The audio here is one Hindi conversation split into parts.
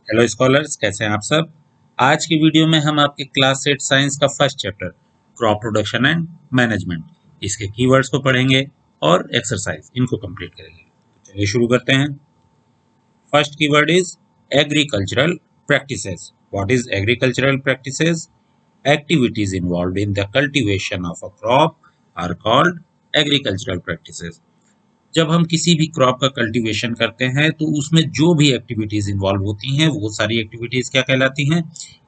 हेलो स्कॉलर्स, कैसे हैं आप सब। आज की वीडियो में हम आपके क्लास 8 साइंस का first chapter crop production and management इसके कीवर्ड्स को पढ़ेंगे और एक्सरसाइज इनको कंप्लीट करेंगे। तो चलिए शुरू करते हैं। First keyword is agricultural practices. What is agricultural practices? Activities involved in the cultivation of a crop are called agricultural practices. जब हम किसी भी क्रॉप का कल्टीवेशन करते हैं तो उसमें जो भी एक्टिविटीज इन्वॉल्व होती हैं वो सारी एक्टिविटीज क्या कहलाती हैं?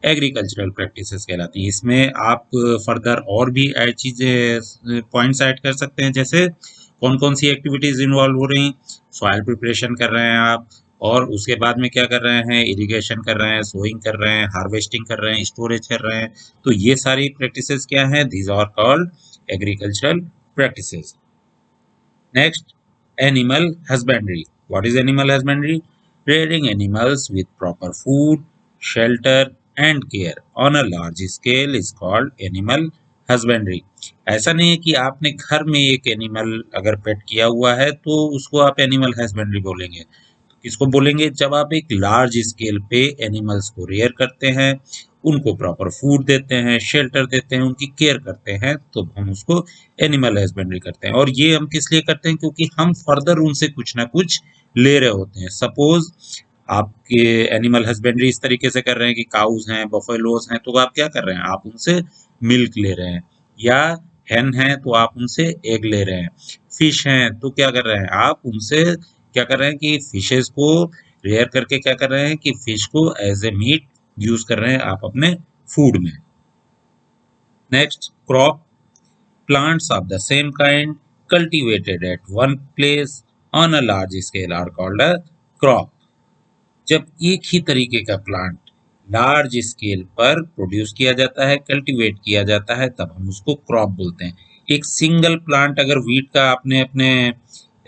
एग्रीकल्चरल प्रैक्टिसेस कहलाती हैं। इसमें आप फर्दर और भी ऐड चीजें पॉइंट्स ऐड कर सकते हैं, जैसे कौन कौन सी एक्टिविटीज इन्वॉल्व हो रही हैं। सॉइल प्रिपरेशन कर रहे हैं आप, और उसके बाद में क्या कर रहे हैं? इरिगेशन कर रहे हैं, सोइंग कर रहे हैं, हार्वेस्टिंग कर रहे हैं, स्टोरेज कर रहे हैं। तो ये सारी प्रैक्टिसेस क्या हैं? These are called agricultural practices. Next, animal husbandry. What is animal husbandry? Rearing animals with proper food, shelter and care on a large scale is called animal husbandry. ऐसा नहीं है कि आपने घर में एक एनिमल अगर पेट किया हुआ है तो उसको आप एनिमल हस्बेंड्री बोलेंगे। किसको बोलेंगे? जब आप एक लार्ज स्केल पे एनिमल्स को रेयर करते हैं, उनको प्रॉपर फूड देते हैं, शेल्टर देते हैं, उनकी केयर करते हैं, तो हम उसको एनिमल हस्बेंड्री करते हैं। और ये हम किस लिए करते हैं? क्योंकि हम फर्दर उनसे कुछ ना कुछ ले रहे होते हैं। सपोज आपके एनिमल हस्बेंड्री इस तरीके से कर रहे हैं कि काउज हैं, बफेलोज हैं, तो आप क्या कर रहे हैं? आप उनसे मिल्क ले रहे हैं। या हेन है तो आप उनसे एग ले रहे हैं। फिश हैं तो क्या कर रहे हैं? आप उनसे क्या कर रहे हैं कि फिशेस को रेयर करके क्या कर रहे हैं कि फिश को एज ए मीट यूज कर रहे हैं आप अपने फूड में। Next, crop. Plants of the same kind cultivated at one place on a large scale are called a crop. जब एक ही तरीके का प्लांट लार्ज स्केल पर प्रोड्यूस किया जाता है, कल्टीवेट किया जाता है, तब हम उसको क्रॉप बोलते हैं। एक सिंगल प्लांट अगर वीट का आपने अपने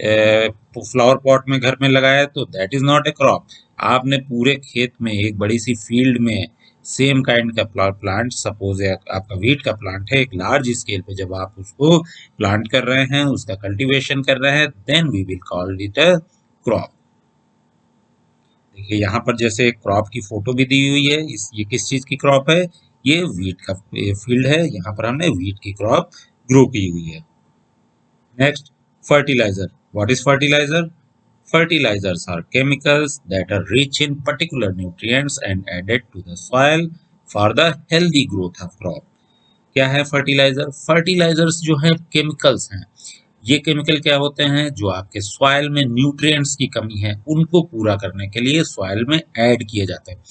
फ्लावर पॉट में घर में लगाया है तो that is not a crop. आपने पूरे खेत में, एक बड़ी सी फील्ड में सेम काइंड का प्लांट, सपोज आपका वीट का प्लांट है, एक लार्ज स्केल पे जब आप उसको प्लांट कर रहे हैं, उसका कल्टीवेशन कर रहे हैं, then we will call it a crop. देखिए यहाँ पर जैसे क्रॉप की फोटो भी दी हुई है। ये किस चीज की क्रॉप है? ये वीट का फील्ड है। यहाँ पर हमने वीट की क्रॉप ग्रो की हुई है। Next, fertilizer. What is fertilizer? Fertilizers are chemicals that are rich in particular nutrients and added to the soil for the healthy growth of crop. क्या है फर्टिलाइजर? फर्टिलाइजर्स जो है केमिकल्स हैं। ये केमिकल क्या होते हैं? जो आपके सॉइल में न्यूट्रिएंट्स की कमी है उनको पूरा करने के लिए सॉइल में ऐड किए जाते हैं।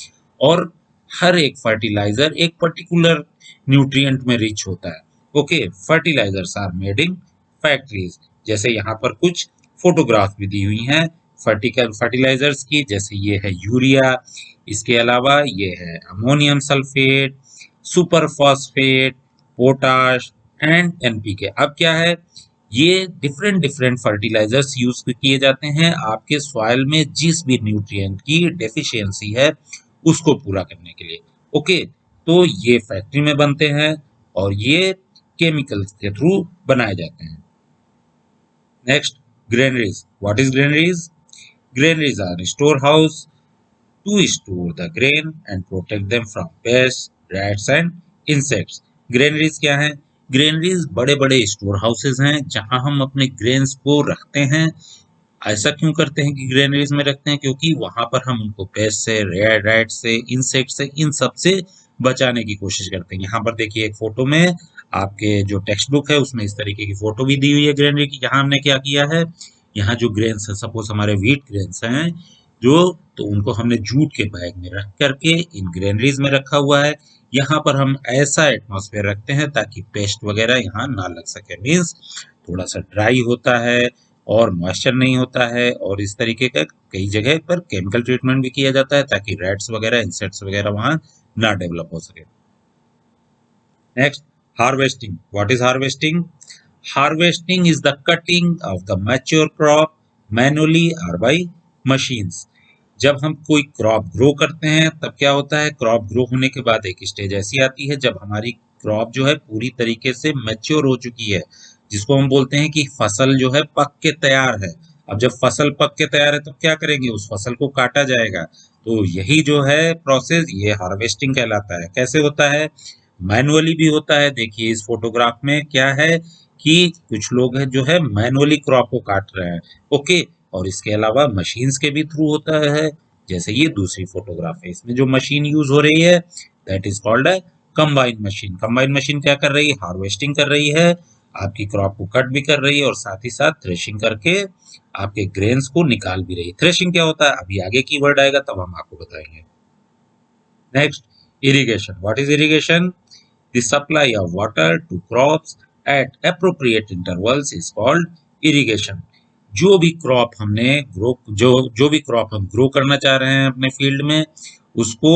और हर एक फर्टिलाइजर एक पर्टिकुलर न्यूट्रिएंट में रिच होता है। Okay, fertilisers are made in factories. जैसे यहाँ पर कुछ फोटोग्राफ भी दी हुई हैं फर्टिलाइजर्स की, जैसे ये है यूरिया, इसके अलावा ये है ammonium sulphate, super phosphate, potash and NPK. अब क्या है? ये डिफरेंट डिफरेंट फर्टिलाइजर्स यूज किए जाते हैं आपके सॉइल में जिस भी न्यूट्रिएंट की डेफिशिएंसी है उसको पूरा करने के लिए। ओके, तो ये फैक्ट्री में बनते हैं और ये केमिकल्स के थ्रू बनाए जाते हैं। Next, granaries. What is granaries? Granaries are storehouse to store the grain and protect them from pests, rats and insects. Granaries क्या है? ग्रेनरीज बड़े बड़े स्टोर हाउसेज हैं जहां हम अपने ग्रेन्स को रखते हैं। ऐसा क्यों करते हैं कि ग्रेनरीज में रखते हैं? क्योंकि वहां पर हम उनको पेस्ट से, रैट से, इंसेक्ट से, इन सब से बचाने की कोशिश करते हैं। यहाँ पर देखिए एक फोटो में आपके जो टेक्स्ट बुक है उसमें इस तरीके की फोटो भी दी हुई है ग्रेनरी की। यहाँ हमने क्या किया है? यहाँ जो ग्रेन्स है, सपोज हमारे व्हीट ग्रेन्स हैं जो, तो उनको हमने जूट के बैग में रख करके इन ग्रेनरीज में रखा हुआ है। यहाँ पर हम ऐसा एटमॉस्फेयर रखते हैं ताकि पेस्ट वगैरह यहाँ ना लग सके। मीन्स थोड़ा सा ड्राई होता है और मॉइस्चर नहीं होता है, और इस तरीके का कई जगह पर केमिकल ट्रीटमेंट भी किया जाता है ताकि रैट्स वगैरह, इंसेक्ट्स वगैरह वहां ना डेवलप हो सके। Next, harvesting. What is harvesting? Harvesting is the cutting of the mature crop manually और बाय मशीन्स। जब हम कोई क्रॉप ग्रो करते हैं तब क्या होता है? क्रॉप ग्रो होने के बाद एक स्टेज ऐसी आती है जब हमारी क्रॉप जो है पूरी तरीके से मैच्योर हो चुकी है, जिसको हम बोलते हैं कि फसल जो है पक के तैयार है। अब जब फसल पक के तैयार है तब क्या करेंगे? उस फसल को काटा जाएगा, तो यही जो है प्रोसेस ये हार्वेस्टिंग कहलाता है। कैसे होता है? मैनुअली भी होता है। देखिए इस फोटोग्राफ में क्या है कि कुछ लोग हैं जो है मैनुअली क्रॉप को काट रहे हैं, ओके। और इसके अलावा मशीन्स के भी थ्रू होता है, जैसे ये दूसरी फोटोग्राफ है, इसमें जो मशीन यूज हो रही है that is called a combine machine. Combine machine क्या कर रही है? हार्वेस्टिंग कर रही है, आपकी क्रॉप को कट भी कर रही है और साथ ही साथ थ्रेशिंग करके आपके ग्रेन्स को निकाल भी रही है। थ्रेशिंग क्या होता है अभी आगे कीवर्ड आएगा तब हम आपको बताएंगे। Next, irrigation. What is irrigation? The supply of water to crops at appropriate intervals is called irrigation. जो भी क्रॉप हमने ग्रो जो भी क्रॉप हम ग्रो करना चाह रहे हैं अपने फील्ड में, उसको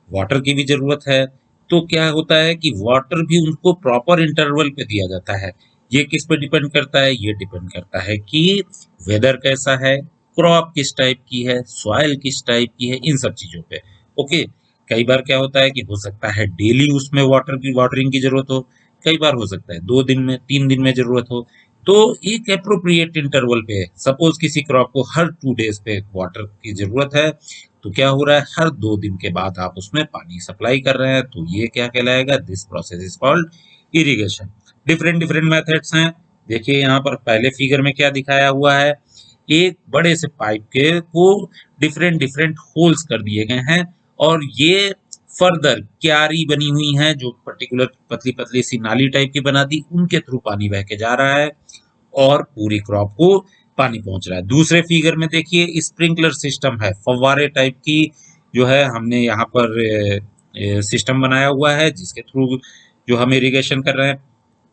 वाटर की भी जरूरत है। तो क्या होता है कि वाटर भी उनको प्रॉपर इंटरवल पे दिया जाता है। ये किस पे डिपेंड करता है? ये डिपेंड करता है कि वेदर कैसा है, क्रॉप किस टाइप की है, सॉइल किस टाइप की है, इन सब चीजों पे, ओके। कई बार क्या होता है कि हो सकता है डेली उसमें वाटरिंग की जरूरत हो, कई बार हो सकता है 2 दिन में 3 दिन में जरूरत हो। तो एक अप्रोप्रिएट इंटरवल पे, सपोज किसी क्रॉप को हर 2 डेज पे वाटर की जरूरत है, तो क्या हो रहा है हर 2 दिन के बाद आप उसमें पानी सप्लाई कर रहे हैं, तो ये क्या कहलाएगा? This process is called irrigation. Different different methods हैं। देखिए यहाँ पर पहले फिगर में क्या दिखाया हुआ है, एक बड़े से पाइप के को डिफरेंट डिफरेंट होल्स कर दिए गए हैं और ये फर्दर क्यारी बनी हुई है जो पर्टिकुलर पतली पतली सी नाली टाइप की बना दी, उनके थ्रू पानी बह के जा रहा है और पूरी क्रॉप को पानी पहुंच रहा है। दूसरे फिगर में देखिए स्प्रिंकलर सिस्टम है, फव्वारे टाइप की जो है हमने यहाँ पर सिस्टम बनाया हुआ है जिसके थ्रू जो हम इरिगेशन कर रहे हैं।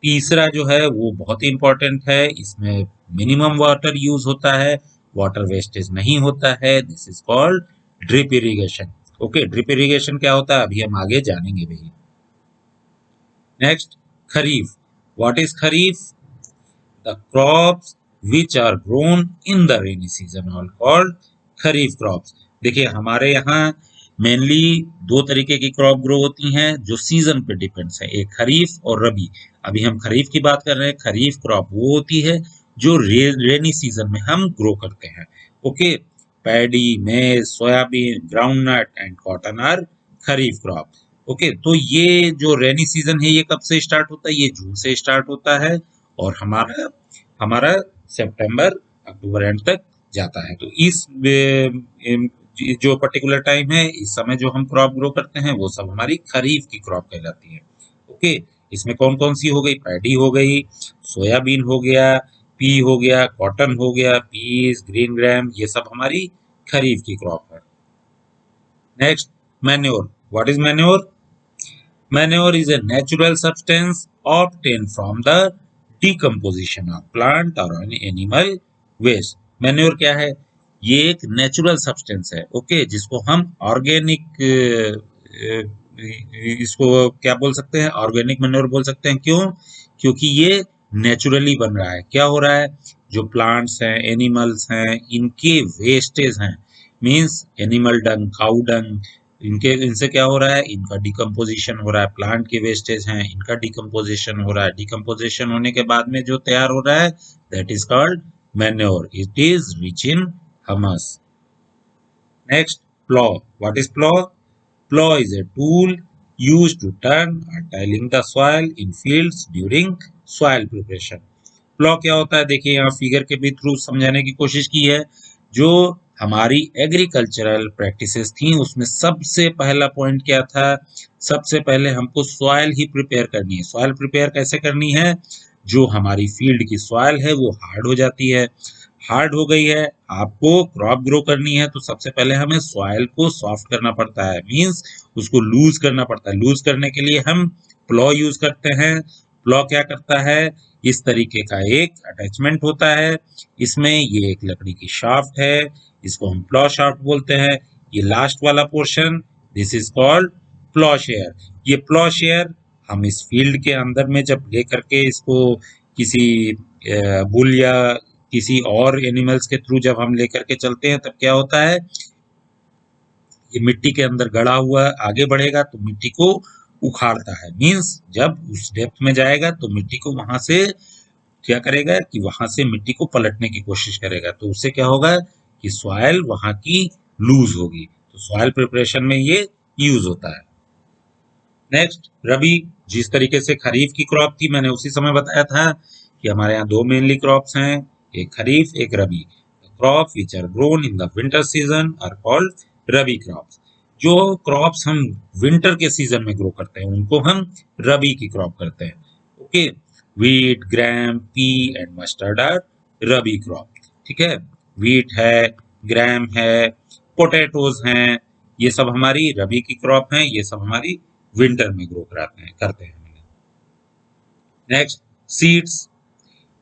तीसरा जो है वो बहुत ही इंपॉर्टेंट है, इसमें मिनिमम वाटर यूज होता है, वाटर वेस्टेज नहीं होता है, this is called drip irrigation. Okay, drip irrigation क्या होता है अभी हम आगे जानेंगे भाई। Next, kharif. What is kharif? The crops which are grown in the rainy season are called kharif crops. देखिए हमारे यहाँ मेनली 2 तरीके की क्रॉप ग्रो होती हैं जो सीजन पे डिपेंड्स है, एक खरीफ और रबी। अभी हम खरीफ की बात कर रहे हैं। खरीफ क्रॉप वो होती है जो रेनी सीजन में हम ग्रो करते हैं, okay. Paddy, maize, soybean, groundnut and cotton are kharif crop, okay. तो ये जो रेनी सीजन है ये कब से स्टार्ट होता है? ये जून से स्टार्ट होता है और हमारा हमारा सितंबर अक्टूबर एंड तक जाता है। तो इस जो पर्टिकुलर टाइम है, इस समय जो हम क्रॉप ग्रो करते हैं वो सब हमारी खरीफ की क्रॉप कहलाती है, ओके। इसमें कौन कौन सी हो गई? पैडी हो गई, सोयाबीन हो गया, पी हो गया, कॉटन हो गया, पीस, ग्रीन ग्राम, ये सब हमारी खरीफ की क्रॉप है। Next, manure. What is manure? Manure is a natural substance obtained from the decomposition of plant or animal waste. Manure क्या है? ये एक नेचुरल सब्सटेंस है, ओके, जिसको हम ऑर्गेनिक इसको क्या बोल सकते हैं? ऑर्गेनिक मैन्योर बोल सकते हैं। क्यों? क्योंकि ये नेचुरली बन रहा है। क्या हो रहा है? जो प्लांट्स हैं, एनिमल्स हैं, इनके वेस्टेज हैं, मीन्स एनिमल डंग, काउ डंग, इनके इनसे क्या हो रहा है? इनका डिकम्पोजिशन हो रहा है। प्लांट के वेस्टेज हैं, इनका डिकम्पोजिशन हो रहा है। डिकम्पोजिशन होने के बाद में जो तैयार हो रहा है that is called manure. It is rich in humus. Next, plough. What is plough? Plough is a tool used to turn or tilling the soil in fields during soil preparation. Plough क्या होता है? देखिए यहाँ फिगर के भी थ्रू समझाने की कोशिश की है। जो हमारी एग्रीकल्चरल प्रैक्टिसेस थी उसमें सबसे पहला पॉइंट क्या था? सबसे पहले हमको सॉइल ही प्रिपेयर करनी है। सॉइल प्रिपेयर कैसे करनी है? जो हमारी फील्ड की सॉइल है वो हार्ड हो जाती है। हार्ड हो गई है, आपको क्रॉप ग्रो करनी है, तो सबसे पहले हमें सॉइल को सॉफ्ट करना पड़ता है, मींस उसको लूज करना पड़ता है। लूज करने के लिए हम प्लॉ यूज करते हैं। प्लॉ क्या करता है? इस तरीके का एक अटैचमेंट होता है, इसमें ये एक लकड़ी की शाफ्ट है, इसको हम प्लॉ शाफ्ट बोलते हैं। ये लास्ट वाला portion this is called plough share. ये प्लॉ शेयर हम इस फील्ड के अंदर में जब ले करके इसको किसी बुल या किसी और एनिमल्स के थ्रू जब हम लेकर के चलते हैं तब क्या होता है? ये मिट्टी के अंदर गड़ा हुआ आगे बढ़ेगा तो मिट्टी को उखाड़ता है, मींस जब उस डेप्थ में जाएगा तो मिट्टी को वहां से क्या करेगा कि वहां से मिट्टी को पलटने की कोशिश करेगा, तो उससे क्या होगा कि सॉइल वहां की लूज होगी। तो सॉइल प्रिपरेशन में ये यूज होता है। नेक्स्ट रबी, जिस तरीके से खरीफ की क्रॉप थी मैंने उसी समय बताया था कि हमारे यहाँ दो मेनली क्रॉप्स हैं, एक खरीफ एक rabi. Crop which are grown in the winter season are called rabi crops. जो क्रॉप्स हम विंटर के सीजन में ग्रो करते हैं उनको हम रबी की क्रॉप करते हैं। Okay, wheat, gram, pea and mustard are rabi crop. ठीक है, वीट है, ग्राम है, पोटैटोज हैं, ये सब हमारी रबी की क्रॉप हैं, ये सब हमारी विंटर में ग्रो करते हैं। Next seeds.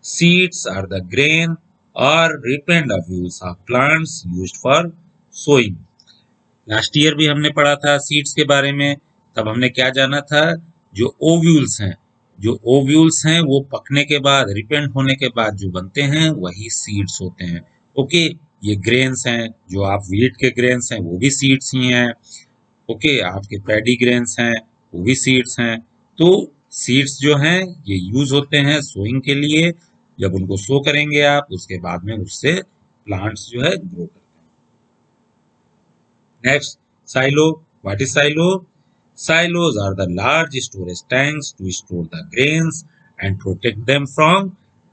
Seeds are the grain or ripened ovules of plants used for sowing. Last year भी हमने पढ़ा था सीड्स के बारे में, तब हमने क्या जाना था, जो ओव्यूल्स हैं, जो ओव्यूल्स हैं वो पकने के बाद, रिपेंड होने के बाद जो बनते हैं वही सीड्स होते हैं। ओके, ये ग्रेन्स हैं, जो आप व्हीट के ग्रेन्स हैं वो भी सीड्स ही हैं। ओके, आपके पैडी ग्रेन्स हैं वो भी सीड्स हैं। तो सीड्स जो हैं ये यूज होते हैं सोइंग के लिए। जब उनको सो करेंगे आप, उसके बाद में उससे प्लांट्स जो है ग्रो करते हैं। Next silo. What is silo? Silos are the large storage tanks to store the grains and protect them from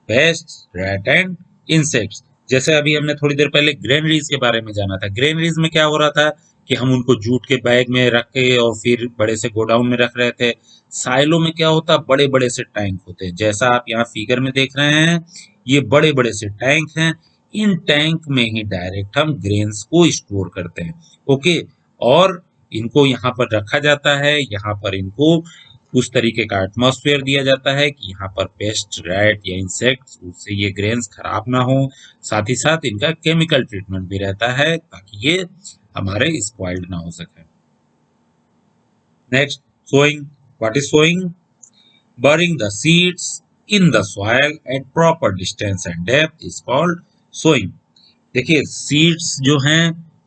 pests, rat and insects. जैसे अभी हमने थोड़ी देर पहले ग्रेनरीज के बारे में जाना था। ग्रेनरीज में क्या हो रहा था कि हम उनको जूट के बैग में रख के और फिर बड़े से गोडाउन में रख रहे थे। साइलो में क्या होता, बड़े बड़े से टैंक होते हैं, जैसा आप यहाँ फिगर में देख रहे हैं, ये बड़े बड़े से टैंक हैं। इन टैंक में ही डायरेक्ट हम ग्रेन्स को स्टोर करते हैं। ओके, और इनको यहाँ पर रखा जाता है, यहाँ पर इनको उस तरीके का एटमॉस्फेयर दिया जाता है कि यहाँ पर पेस्ट, रैट या इंसेक्ट्स, उससे ये ग्रेन्स खराब ना हो। साथ ही साथ इनका केमिकल ट्रीटमेंट भी रहता है ताकि ये हमारे स्पॉइल्ड ना हो सके। Next sowing. What is sowing? Burying the seeds in the soil at proper distance and depth is called sowing. देखिए सीड्स जो हैं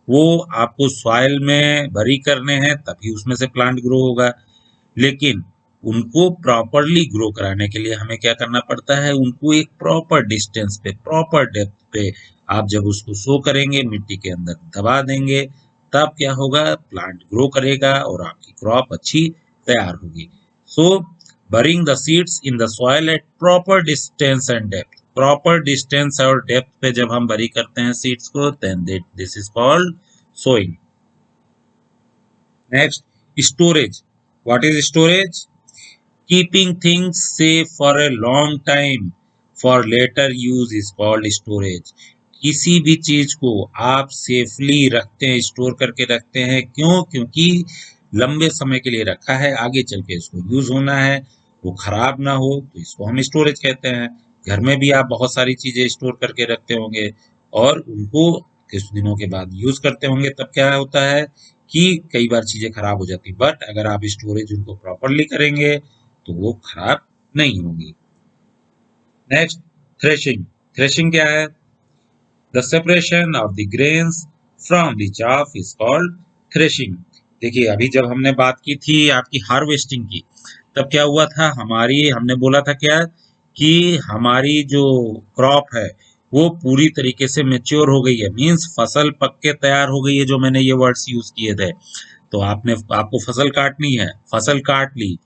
वो आपको सॉइल में बरी करने हैं तभी उसमें से प्लांट ग्रो होगा, लेकिन उनको प्रॉपरली ग्रो कराने के लिए हमें क्या करना पड़ता है, उनको एक प्रॉपर डिस्टेंस पे, प्रॉपर डेप्थ पे आप जब उसको सो करेंगे, मिट्टी के अंदर दबा देंगे, तब क्या होगा, प्लांट ग्रो करेगा और आपकी क्रॉप अच्छी तैयार होगी। सो burying the seeds in the soil at proper distance and depth. Proper distance और depth पे जब हम बरी करते हैं सीड्स को, then this is called sowing. Next, storage. What is storage? Keeping things safe for a long time for later use is called storage. किसी भी चीज को आप सेफली रखते हैं, स्टोर करके रखते हैं, क्यों? क्योंकि लंबे समय के लिए रखा है, आगे चल के इसको यूज होना है, वो खराब ना हो, तो इसको हम स्टोरेज कहते हैं। घर में भी आप बहुत सारी चीजें स्टोर करके रखते होंगे और उनको कुछ दिनों के बाद यूज करते होंगे, तब क्या होता है कि कई बार चीजें खराब हो जाती, बट अगर आप स्टोरेज उनको प्रॉपरली करेंगे तो वो खराब नहीं होगी। Next threshing. थ्रेशिंग क्या है? The separation of the grains from the chaff is called threshing. देखिए अभी जब हमने बात की थी आपकी हार्वेस्टिंग की, तब क्या हुआ था, हमने बोला था क्या कि हमारी जो क्रॉप है वो पूरी तरीके से मेच्योर हो गई है, मींस फसल पक के तैयार हो गई है, जो मैंने ये वर्ड्स यूज किए थे। तो आपको फसल काटनी है, फसल काट ली,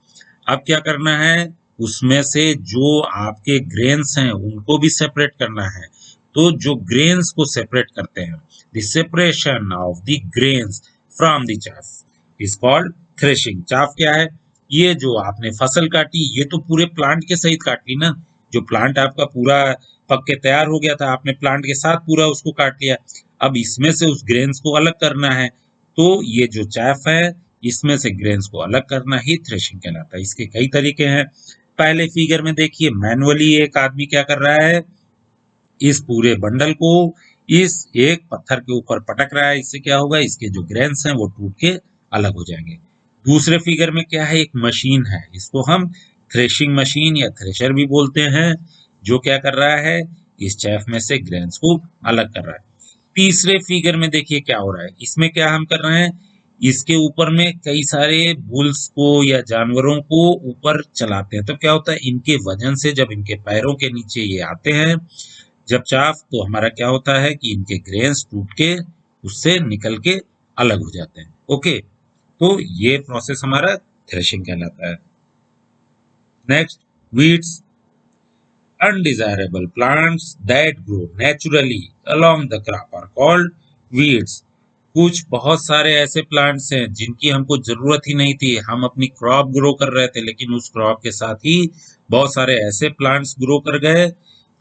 अब क्या करना है, उसमें से जो आपके ग्रेन्स हैं उनको भी सेपरेट करना है। तो जो ग्रेन्स को सेपरेट करते हैं, the separation of the grains from the chaff is called threshing. Chaff क्या है? ये जो आपने फसल काटी, ये तो पूरे प्लांट के सहित काट ली ना, जो प्लांट आपका पूरा पक के तैयार हो गया था, आपने प्लांट के साथ पूरा उसको काट लिया। अब इसमें से उस ग्रेन्स को अलग करना है, तो ये जो चाफ है इसमें से ग्रेन्स को अलग करना ही थ्रेशिंग कहलाता है। इसके कई तरीके हैं। पहले फिगर में देखिए, मैनुअली एक आदमी क्या कर रहा है, इस पूरे बंडल को इस एक पत्थर के ऊपर पटक रहा है, इससे क्या होगा, इसके जो ग्रेन्स हैं वो टूट के अलग हो जाएंगे। दूसरे फिगर में क्या है, एक मशीन है, इसको हम थ्रेशिंग मशीन या थ्रेशर भी बोलते हैं, जो क्या कर रहा है, इस चैफ में से ग्रेन्स को अलग कर रहा है। तीसरे फिगर में देखिए क्या हो रहा है, इसमें क्या हम कर रहे हैं, इसके ऊपर में कई सारे बुल्स को या जानवरों को ऊपर चलाते हैं, तो क्या होता है, इनके वजन से जब इनके पैरों के नीचे ये आते हैं जब चाफ, तो हमारा क्या होता है कि इनके ग्रेन्स टूट के उससे निकल के अलग हो जाते हैं। ओके, तो ये प्रोसेस हमारा थ्रेशिंग कहलाता है। Next, weeds, undesirable plants that grow naturally along the crop are called weeds. कुछ बहुत सारे ऐसे प्लांट्स हैं जिनकी हमको जरूरत ही नहीं थी, हम अपनी क्रॉप ग्रो कर रहे थे, लेकिन उस क्रॉप के साथ ही बहुत सारे ऐसे प्लांट्स ग्रो कर गए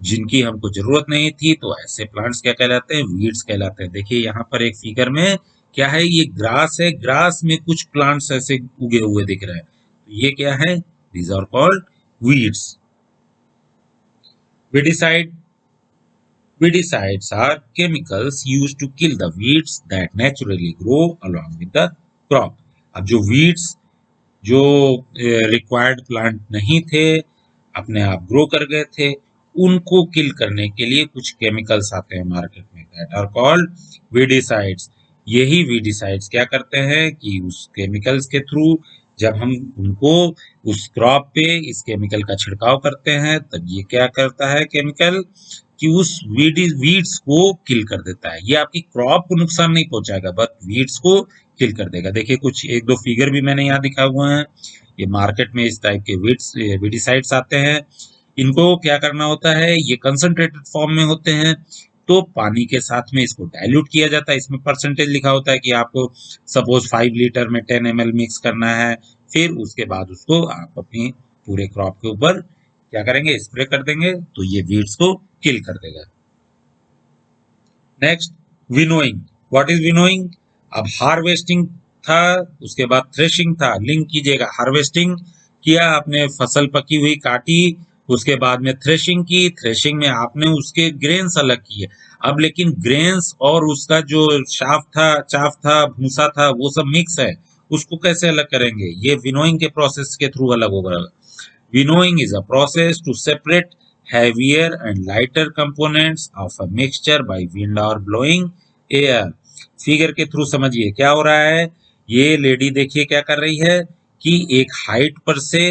जिनकी हमको जरूरत नहीं थी, तो ऐसे प्लांट्स क्या कहलाते हैं? वीड्स कहलाते हैं। देखिए यहाँ पर एक फिगर में क्या है, ये ग्रास है, ग्रास में कुछ प्लांट्स ऐसे उगे हुए दिख रहे हैं, तो ये क्या है? These are called weeds. Weedicide, weedicides are chemicals used to kill the weeds that naturally grow along with the crop. अब जो weeds जो रिक्वायर्ड प्लांट नहीं थे, अपने आप ग्रो कर गए थे, उनको किल करने के लिए कुछ केमिकल्स आते हैं मार्केट में, दैट आर कॉल्ड वीडिसाइड्स। यही वीडिसाइड्स क्या करते हैं कि उस केमिकल्स के थ्रू जब हम उनको उस क्रॉप पे इस केमिकल का छिड़काव करते हैं, तब ये क्या करता है केमिकल कि उस वीड्स को किल कर देता है। ये आपकी क्रॉप को नुकसान नहीं पहुंचाएगा, बट वीड्स को किल कर देगा। देखिए कुछ एक दो फिगर भी मैंने यहाँ दिखा हुआ है, ये मार्केट में इस टाइप के वीडिसाइड्स आते हैं। इनको क्या करना होता है, ये कंसंट्रेटेड फॉर्म में होते हैं, तो पानी के साथ में इसको डाइल्यूट किया जाता है। इसमें परसेंटेज लिखा होता है कि आपको सपोज 5 लीटर में 10 ml मिक्स करना है, फिर उसके बाद उसको आप अपनी पूरे क्रॉप के ऊपर क्या करेंगे, स्प्रे कर देंगे, तो ये वीड्स को किल कर देगा। Next, winnowing. What is winnowing? अब हार्वेस्टिंग था, उसके बाद थ्रेशिंग था। लिंक कीजिएगा, हार्वेस्टिंग किया आपने, फसल पकी हुई काटी, उसके बाद में थ्रेशिंग की, थ्रेशिंग में आपने उसके ग्रेन्स अलग किए। अब लेकिन ग्रेन्स और उसका जो चाफ था, भूसा था, वो सब मिक्स है, उसको कैसे अलग करेंगे? ये विनोइंग के प्रोसेस के थ्रू अलग होगा। Winnowing is a process to separate heavier and lighter components of a mixture by wind or blowing air. Figure के थ्रू समझिए क्या हो रहा है। ये लेडी देखिए क्या कर रही है कि एक हाइट पर से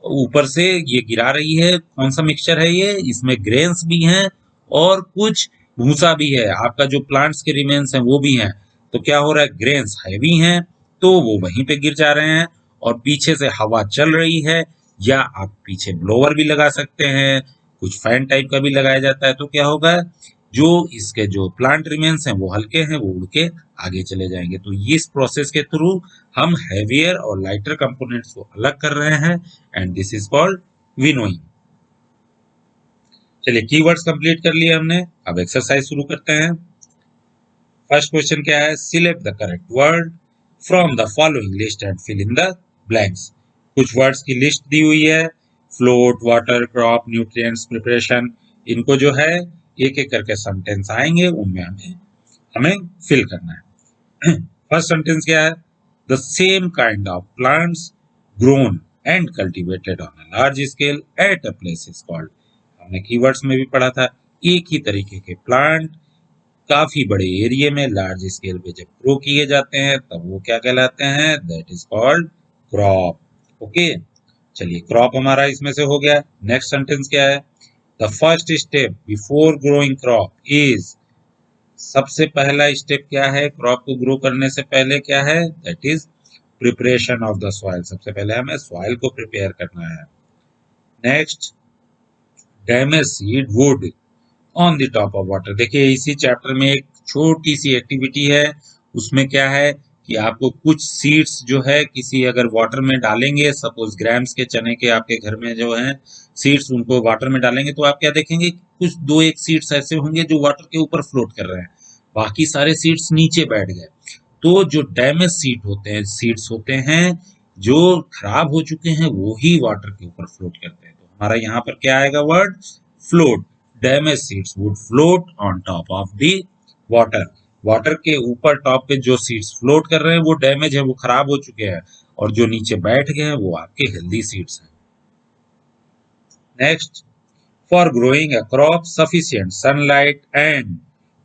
ऊपर से ये गिरा रही है। कौन सा मिक्सचर है ये? इसमें ग्रेन्स भी हैं और कुछ भूसा भी है, आपका जो प्लांट्स के रिमेन्स हैं वो भी हैं। तो क्या हो रहा है, ग्रेन्स हैवी हैं तो वो वहीं पे गिर जा रहे हैं, और पीछे से हवा चल रही है, या आप पीछे ब्लोवर भी लगा सकते हैं, कुछ फैन टाइप का भी लगाया जाता है। तो क्या होगा, जो इसके जो प्लांट रिमेन्स हैं वो हल्के हैं, वो उड़ के आगे चले जाएंगे। तो इस प्रोसेस के थ्रू हम हैवियर और लाइटर कंपोनेंट्स को अलग कर रहे हैं, and this is called winnowing. चलिए कीवर्ड्स कंप्लीट कर लिए हमने, अब एक्सरसाइज शुरू करते हैं। फर्स्ट क्वेश्चन क्या है, select the correct word from the following list and fill in the blanks. कुछ वर्ड्स की लिस्ट दी हुई है, float, water, crop, nutrients, preparation, इनको जो है एक एक करके सेंटेंस आएंगे, उनमें हमें फिल करना है। फर्स्ट सेंटेंस क्या है, the same kind of plants grown and cultivated on a large scale at a place is called. हमने कीवर्ड्स में भी पढ़ा था, एक ही तरीके के प्लांट काफी बड़े एरिया में लार्ज स्केल पे जब ग्रो किए जाते हैं तब वो क्या कहलाते हैं, that is called crop. Okay, चलिए क्रॉप हमारा इसमें से हो गया। नेक्स्ट सेंटेंस क्या है, the first step before growing crop is, सबसे पहला स्टेप क्या है क्रॉप को ग्रो करने से पहले, क्या है, that is preparation of the soil. सबसे पहले हमें सॉइल को प्रिपेयर करना है। Next, damage seed would on the top of water. देखिए इसी चैप्टर में एक छोटी सी एक्टिविटी है, उसमें क्या है कि आपको कुछ सीड्स जो है किसी अगर वाटर में डालेंगे, सपोज ग्राम्स के चने के आपके घर में जो है सीड्स, उनको वाटर में डालेंगे तो आप क्या देखेंगे, कुछ दो एक सीड्स ऐसे होंगे जो वाटर के ऊपर फ्लोट कर रहे हैं, बाकी सारे सीड्स नीचे बैठ गए। तो जो डैमेज सीड्स होते हैं जो खराब हो चुके हैं, वो ही वाटर के ऊपर फ्लोट करते हैं। तो हमारा यहाँ पर क्या आएगा word, float. Damaged seeds would float on top of the water. Water के ऊपर टॉप पे जो सीड्स फ्लोट कर रहे हैं वो डैमेज है, वो खराब हो चुके हैं, और जो नीचे बैठ गए हैं वो आपके हेल्दी सीड्स हैं। Next, for growing a crop sufficient sunlight and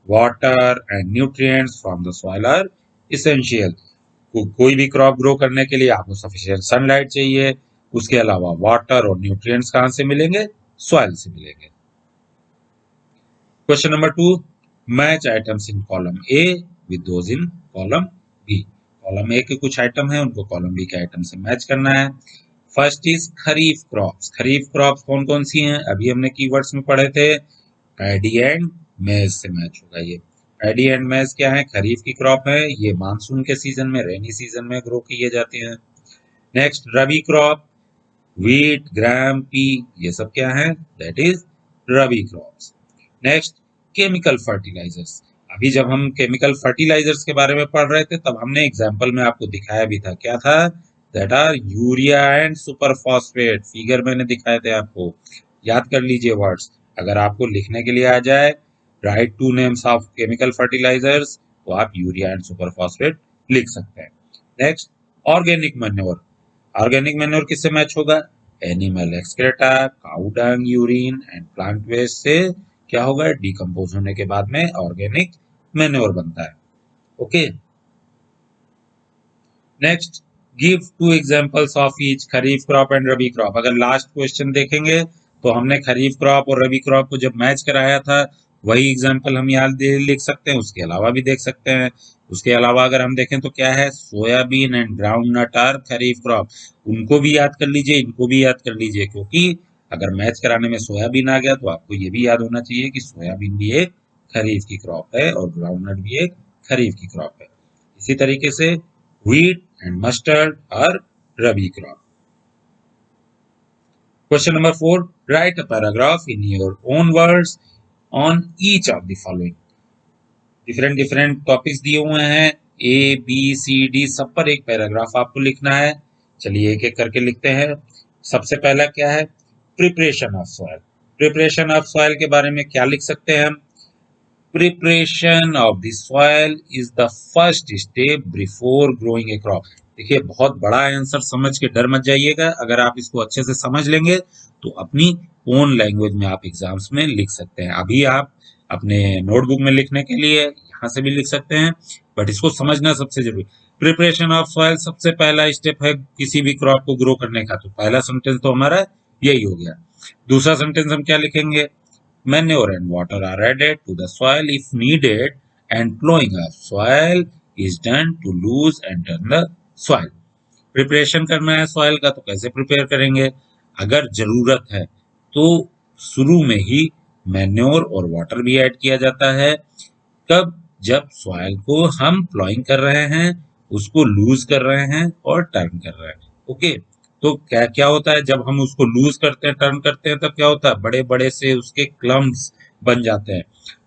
water and nutrients from the soil are essential. कोई भी क्रॉप ग्रो करने के लिए आपको सफिशिएंट सनलाइट चाहिए, उसके अलावा वाटर और न्यूट्रिएंट्स कहां से मिलेंगे, सॉइल से मिलेंगे। Question number 2, match items in column A with those in column B. Column A के कुछ आइटम है, उनको कॉलम बी के आइटम से मैच करना है। First is kharif crops. Kharif crops कौन कौन सी हैं? अभी हमने कीवर्ड्स में पढ़े थे, पैडी एंड मेज से मैच होगा ये। पैडी एंड मेज क्या है? खरीफ की क्रॉप है, ये मानसून के सीजन में, रेनी सीजन में ग्रो किए जाते हैं। Next rabi crop, wheat, gram, pea, ये सब क्या है? That is rabi crops. Next chemical fertilisers. अभी जब हम केमिकल फर्टिलाइजर्स के बारे में पढ़ रहे थे तब हमने एग्जाम्पल में आपको दिखाया भी था, क्या था? That are urea and super phosphate. Figure मैंने दिखाए थे आपको, याद कर लीजिए वर्ड्स। अगर आपको लिखने के लिए आ जाए write two names of chemical fertilisers, तो आप यूरिया एंड सुपर फॉस्फेट लिख सकते हैं। Next organic manure. Organic manure किससे मैच होगा? Animal excreta, cow dung, urine and plant waste से क्या होगा? डिकम्पोज होने के बाद में ऑर्गेनिक मैन्योर बनता है। Okay, next give to examples of each kharif crop and rabi crop. अगर लास्ट क्वेश्चन देखेंगे तो हमने खरीफ क्रॉप और रबी क्रॉप को जब मैच कराया था वही एग्जांपल हम यहाँ लिख सकते हैं, उसके अलावा भी देख सकते हैं। उसके अलावा अगर हम देखें तो क्या है? Soybean and groundnut are kharif crop. उनको भी याद कर लीजिए, इनको भी याद कर लीजिए, क्योंकि अगर मैच कराने में सोयाबीन आ गया तो आपको ये भी याद होना चाहिए कि सोयाबीन भी एक खरीफ की क्रॉप है और ग्राउंड नट भी एक खरीफ की क्रॉप है। इसी तरीके से wheat and mustard are rabi crop. Question number 4. Write a paragraph in your own words on each of the following. Different topics दिए हुए हैं, ए बी सी डी, सब पर एक पैराग्राफ आपको लिखना है। चलिए एक एक करके लिखते हैं। सबसे पहला क्या है? Preparation of soil. Preparation of soil के बारे में क्या लिख सकते हैं हम? Preparation of the soil is the first step before growing A crop. देखिए बहुत बड़ा आंसर समझ के डर मत जाइएगा, अगर आप इसको अच्छे से समझ लेंगे तो अपनी ओन लैंग्वेज में आप एग्जाम्स में लिख सकते हैं। अभी आप अपने नोटबुक में लिखने के लिए यहाँ से भी लिख सकते हैं, बट इसको समझना सबसे जरूरी। प्रिपरेशन ऑफ सॉइल सबसे पहला स्टेप है किसी भी क्रॉप को ग्रो करने का, तो पहला सेंटेंस तो हमारा यही हो गया। दूसरा सेंटेंस हम क्या लिखेंगे? Manure and water are added to the soil if needed, and plowing of soil is done to lose and turn the soil. Preparation करना है सॉइल का तो कैसे प्रिपेयर करेंगे? अगर जरूरत है तो शुरू में ही मैन्योर और वाटर भी ऐड किया जाता है। कब? जब सॉइल को हम प्लॉइंग कर रहे हैं, उसको लूज कर रहे हैं और टर्न कर रहे हैं। ओके, तो क्या क्या होता है जब हम उसको लूज करते हैं, टर्न करते हैं, तब क्या होता है? बड़े बड़े से उसके क्लम्प्स बन जाते हैं।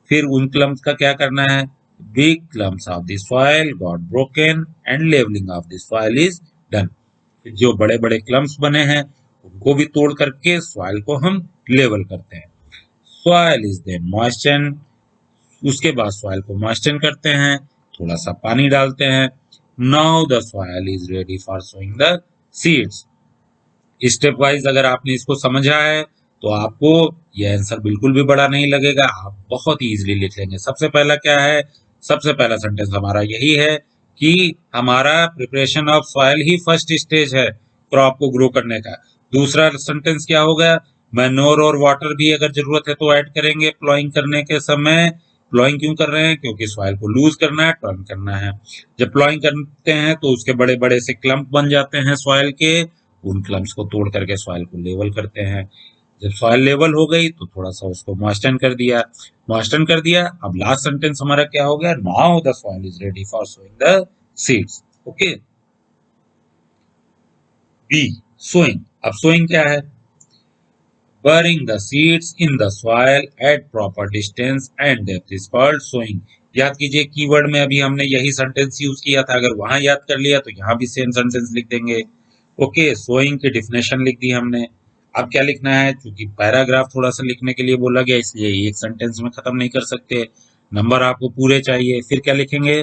फिर उन क्लम्प्स का क्या करना है? Big clumps of the soil got broken and levelling of the soil is done. जो बड़े बड़े क्लम्प्स बने हैं उनको भी तोड़ करके सॉइल को हम लेवल करते हैं। Soil is then moistened. उसके बाद सॉइल को मॉइस्चन करते हैं, थोड़ा सा पानी डालते हैं। Now the soil is ready for sowing the seeds. Stepwise अगर आपने इसको समझा है तो आपको ये आंसर बिल्कुल भी बड़ा नहीं लगेगा, आप बहुत इजीली लिख लेंगे। सबसे पहला क्या है? सबसे पहला सेंटेंस हमारा यही है कि हमारा preparation of soil he first stage है क्रॉप को ग्रो करने का। दूसरा सेंटेंस क्या होगा? मैन्योर और वाटर भी अगर जरूरत है तो ऐड करेंगे प्लॉइंग करने के समय। प्लॉइंग क्यों कर रहे हैं? क्योंकि सॉइल को लूज करना है, टर्न करना है। जब प्लॉइंग करते हैं तो उसके बड़े बड़े से क्लम्प बन जाते हैं सॉइल के, उन क्लम्प्स को तोड़ करके सॉइल को लेवल करते हैं। जब सॉइल लेवल हो गई तो थोड़ा सा उसको मॉइस्चन कर दिया, मॉइस्चन कर दिया। अब लास्ट सेंटेंस हमारा क्या हो गया? Now the soil is ready for sowing the seeds. Okay, B sowing. अब सोइंग क्या है? burying the seeds in the soil at proper distance and depth is called sowing। याद कीजिए कीवर्ड में अभी हमने यही सेंटेंस यूज किया था, अगर वहां याद कर लिया तो यहाँ भी सेम सेंटेंस लिख देंगे। ओके, सोइंग की डिफिनेशन लिख दी हमने। अब क्या लिखना है? क्योंकि पैराग्राफ थोड़ा सा लिखने के लिए बोला गया इसलिए एक सेंटेंस में खत्म नहीं कर सकते, नंबर आपको पूरे चाहिए। फिर क्या लिखेंगे?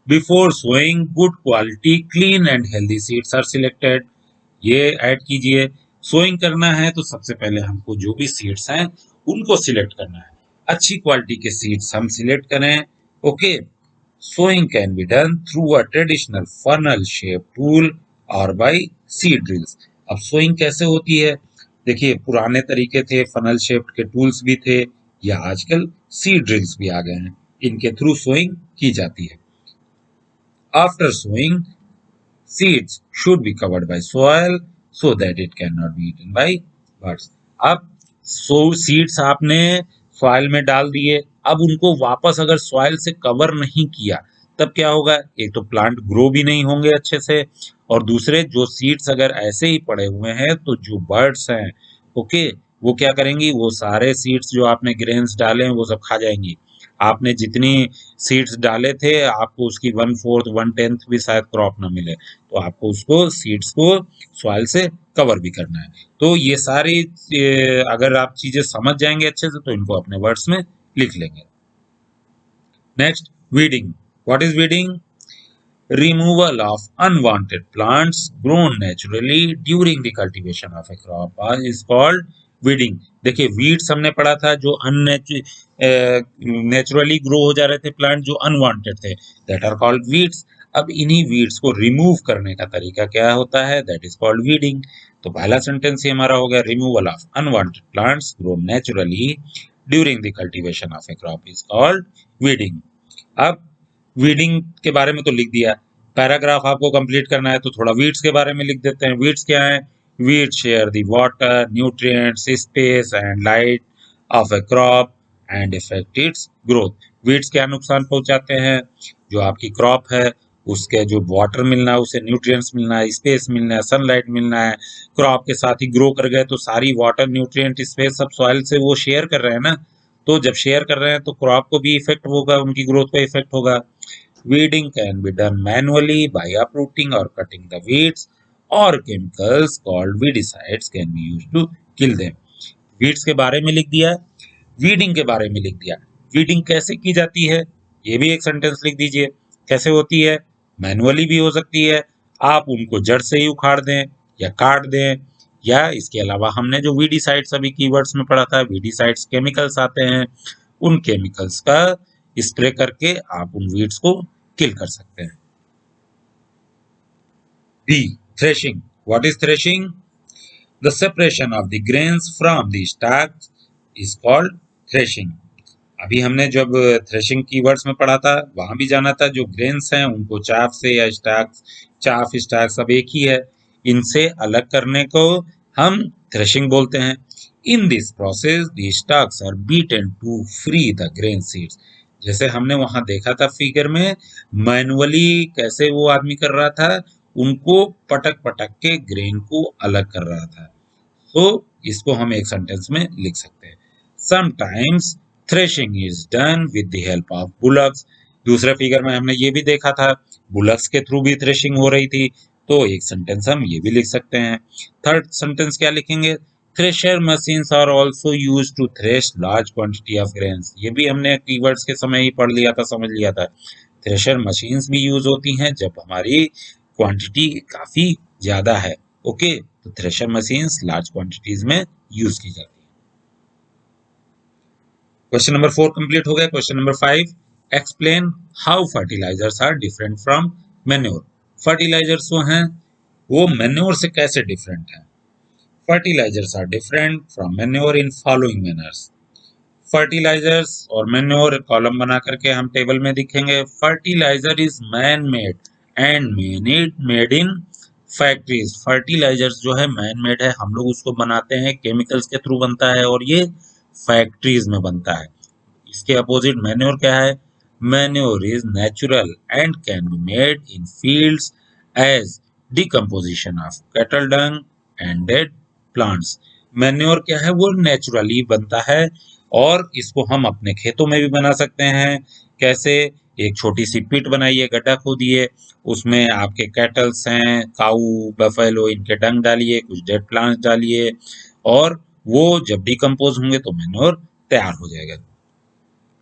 Before sowing good quality clean and healthy seeds are selected. ये ऐड कीजिए। सोइंग करना है तो सबसे पहले हमको जो भी सीड्स हैं उनको सिलेक्ट करना है, अच्छी क्वालिटी के सीड्स हम सिलेक्ट करें। Okay, sowing can be done through a traditional funnel shape tool और बाय सीड ड्रिल्स। अब सोइंग कैसे होती है? देखिए पुराने तरीके थे, फनल शेप के टूल्स भी थे, या आजकल सीड ड्रिल्स भी आ गए हैं, इनके थ्रू सोइंग की जाती है। After sowing, seeds should be covered by soil so that it cannot be eaten by birds. अब सीड्स आपने सॉइल में डाल दिए, अब उनको वापस अगर सॉइल से कवर नहीं किया तब क्या होगा, एक तो प्लांट ग्रो भी नहीं होंगे अच्छे से, और दूसरे जो सीड्स अगर ऐसे ही पड़े हुए हैं तो जो बर्ड्स हैं, ओके, वो क्या करेंगी, वो सारे सीड्स जो आपने ग्रेन्स डाले हैं वो सब खा जाएंगी। आपने जितनी सीड्स डाले थे आपको उसकी 1/4 1/10 भी शायद क्रॉप ना मिले, तो आपको उसको सीड्स को सॉइल से कवर भी करना है। तो ये सारी अगर आप चीजें समझ जाएंगे अच्छे से तो इनको अपने वर्ड्स में लिख लेंगे। Next, weeding. What is weeding? Removal of unwanted plants grown naturally during the cultivation of a crop is called weeding. देखिए weeds हमने पढ़ा था जो नेचुरली ग्रो हो जा रहे थे प्लांट जो अनवांटेड थे, दैट आर कॉल्ड वीड्स। अब इन्हीं वीड्स को रिमूव करने का तरीका क्या होता है, दैट इज कॉल्ड वीडिंग। तो पहला सेंटेंस ये हमारा हो गया, removal of unwanted plants grown naturally during the cultivation of A crop is called weeding. अब वीडिंग के बारे में तो लिख दिया, पैराग्राफ आपको कंप्लीट करना है तो थोड़ा वीड्स के बारे में लिख देते हैं। वीड्स क्या है? Weeds share the water, nutrients, space and light of A crop and effect it's growth. Weeds क्या नुकसान पहुंचाते हैं? जो आपकी क्रॉप है उसके जो वाटर मिलना है, उसे न्यूट्रिएंट्स मिलना है, स्पेस मिलना है, सनलाइट मिलना है, क्रॉप के साथ ही ग्रो कर गए तो सारी वाटर, न्यूट्रिएंट, स्पेस सब सॉइल से वो शेयर कर रहे हैं ना, तो जब शेयर कर रहे हैं तो क्रॉप को भी इफेक्ट होगा, उनकी ग्रोथ को इफेक्ट होगा। Weeding can be done manually by uprooting or cutting the weeds, or chemicals called weedicides can be used to kill them. Weeds के बारे में लिख दिया, weeding के बारे में लिख दिया। weeding कैसे की जाती है ये भी एक सेंटेंस लिख दीजिए। कैसे होती है? मैनुअली भी हो सकती है, आप उनको जड़ से ही उखाड़ दें या काट दें, या इसके अलावा हमने जो वीडिसाइड्स अभी कीवर्ड्स में पढ़ा था, वीडिसाइड्स केमिकल्स आते हैं, उन केमिकल्स का स्प्रे करके आप उन वीड्स को किल कर सकते हैं। B. Threshing. What is threshing? The separation of the grains from the stalks is called threshing. अभी हमने जब थ्रेशिंग कीवर्ड्स में पढ़ा था वहां भी जाना था, जो ग्रेन्स हैं उनको चाफ से या स्टाक्स, चाफ स्टाक सब एक ही है, इनसे अलग करने को हम थ्रेशिंग बोलते हैं। In this process the stalks are beaten to free the grain seeds. जैसे हमने वहां देखा था फिगर में, मैनुअली कैसे वो आदमी कर रहा था, उनको पटक पटक के ग्रेन को अलग कर रहा था। तो इसको हम एक सेंटेंस में लिख सकते हैं, sometimes threshing is done with the help of bullocks. दूसरे फिगर में हमने ये भी देखा था, बुलक्स के थ्रू भी थ्रेशिंग हो रही थी, तो एक सेंटेंस हम ये भी लिख सकते हैं। थर्ड सेंटेंस क्या लिखेंगे? Thresher machines are also used to thresh large quantity of grains. ये भी हमने कीवर्ड्स के समय ही पढ़ लिया था, समझ लिया था। थ्रेशर मशीन्स भी यूज होती हैं जब हमारी क्वांटिटी काफी ज्यादा है, ओके, तो थ्रेशर मशीन्स लार्ज क्वांटिटीज में यूज की जाती है। क्वेश्चन नंबर 4 कंप्लीट हो गया। Question number 5, explain how fertilisers are different from manure. Fertilisers जो हैं वो मैन्योर से कैसे डिफरेंट हैं? Fertilisers are different from manure in following manners. Fertilisers और मैन्योर कॉलम बना करके हम टेबल में दिखेंगे। Fertiliser is man made and made in factories. Fertilisers जो है मैन मेड है, हम लोग उसको बनाते हैं, केमिकल्स के थ्रू बनता है और ये फैक्ट्रीज में बनता है। इसके अपोजिट मैन्योर क्या है? Manure is natural and can be made in fields as decomposition of cattle dung and dead plants. Manure क्या है? वो नेचुरली बनता है और इसको हम अपने खेतों में भी बना सकते हैं। कैसे? एक छोटी सी पिट बनाइए, गड्ढा खोदिए, उसमें आपके कैटल्स हैं, काऊ, बफेलो, इनके डंग डालिए, कुछ डेड प्लांट्स डालिए और वो जब डिकम्पोज होंगे तो मैन्योर तैयार हो जाएगा।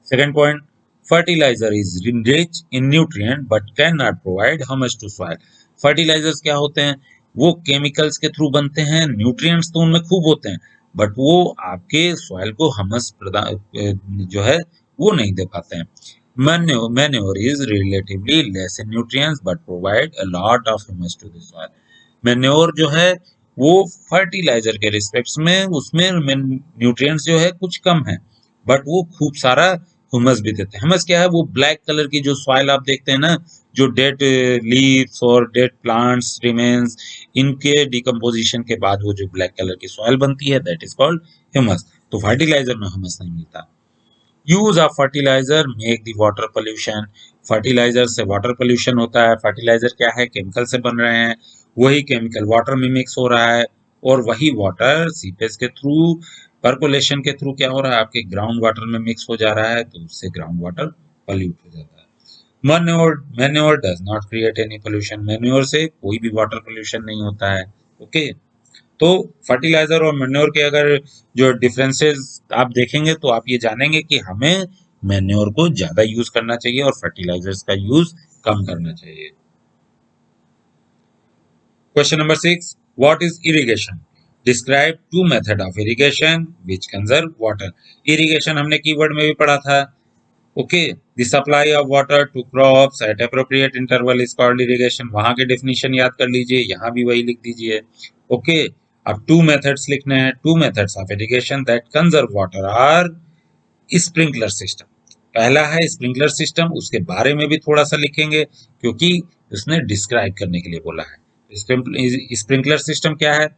Second point, fertiliser is rich in nutrient but can not provide humus to soil. Fertilisers क्या होते हैं? वो केमिकल्स के थ्रू बनते हैं, न्यूट्रिएंट्स तो उनमें खूब होते हैं बट वो आपके सॉइल को ह्यूमस प्रदान जो है वो नहीं दे पाते हैं। Manure is relatively less in nutrients but provide a lot of humus to the soil. Manure जो है वो फर्टिलाइजर के रिस्पेक्ट में उसमें न्यूट्रिएंट्स जो है कुछ कम है बट वो खूब सारा ह्यूमस भी देते हैं। ह्यूमस क्या है? वो ब्लैक कलर की जो सॉइल आप देखते हैं ना, जो डेड लीव्स और डेड प्लांट्स रिमेन्स, इनके डिकम्पोजिशन के बाद वो जो ब्लैक कलर की सॉइल बनती है, दैट इज कॉल्ड ह्यूमस। तो फर्टिलाइजर में ह्यूमस नहीं मिलता। Use of fertiliser make the water pollution. Fertiliser से वाटर पोल्यूशन होता है। फर्टिलाइजर क्या है? केमिकल से बन रहे हैं, वही केमिकल वाटर में मिक्स हो रहा है, और वही वाटर सीपेज के थ्रू, परकोलेशन के थ्रू क्या हो रहा है? आपके ग्राउंड वाटर में मिक्स हो जा रहा है, तो उससे ग्राउंड वाटर पॉल्यूट हो जाता है। Manure does not create any pollution. Manure से कोई भी वाटर पोल्यूशन नहीं होता है। ओके, तो फर्टिलाइजर और मैन्योर के अगर जो डिफरेंसेस आप देखेंगे तो आप ये जानेंगे कि हमें मैन्योर को ज्यादा यूज करना चाहिए और फर्टिलाइजर्स का यूज कम करना चाहिए। Question number 6, what is irrigation? Describe two method of irrigation which conserve water. Irrigation हमने कीवर्ड में भी पढ़ा था। Okay, the supply of water to crops at appropriate interval is called irrigation. वहां के डेफिनेशन याद कर लीजिए, यहाँ भी वही लिख दीजिए। ओके, अब टू मेथड्स लिखने हैं। Two methods of irrigation that conserve water are sprinkler system. पहला है स्प्रिंकलर सिस्टम, उसके बारे में भी थोड़ा सा लिखेंगे क्योंकि उसने डिस्क्राइब करने के लिए बोला है। स्प्रिंकलर सिस्टम क्या है?